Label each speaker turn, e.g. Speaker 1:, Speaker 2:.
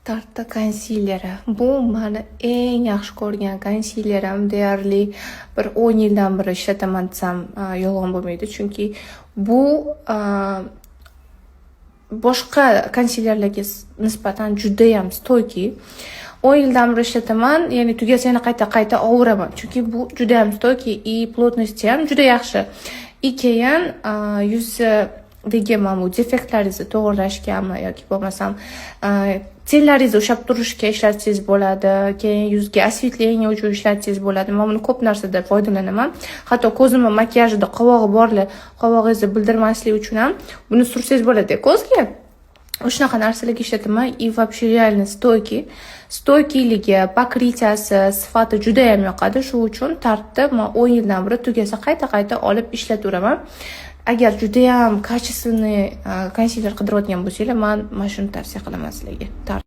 Speaker 1: Tartta konsileri. Bu meni eng yaxshi ko'rgan konsilerim. Deyarli bir 10 yildan beri ishlataman desam yolg'on bo'lmaydi. Chunki bu boshqa konsilerlarga nisbatan juda ham stoyki. 10 yildan beri ishlataman, ya'ni tugasa yana qayta ovuraman. Chunki bu juda ham stoyki, plotnosti ham juda yaxshi. Keyin yuzdagi mana bu defektlaringizni to'g'rilashgami yoki bo'lmasam tellaringizni ushlab turishga ishlatsangiz bo'ladi. Keyin yuzga osvetlение uchun ishlatsangiz bo'ladi. Men buni ko'p narsada foydalanaman. Hatto ko'zimni makiyajida qovog'i borlar, qovog'ingizni bildirmaslik uchun ham buni sursangiz bo'ladi ko'zga. Shunaqa narsalarga ishlataman. И вообще реально stoykiligi, pokritiyasi, sifati juda ham yoqadi. Shuning uchun Tartni men 10 yildan beri tugasa qayta olib ishlataveraman. Agar juda ham качественный konsiler qidirayotgan bo'lsanglar, men mana shuni tavsiya qilaman sizlarga.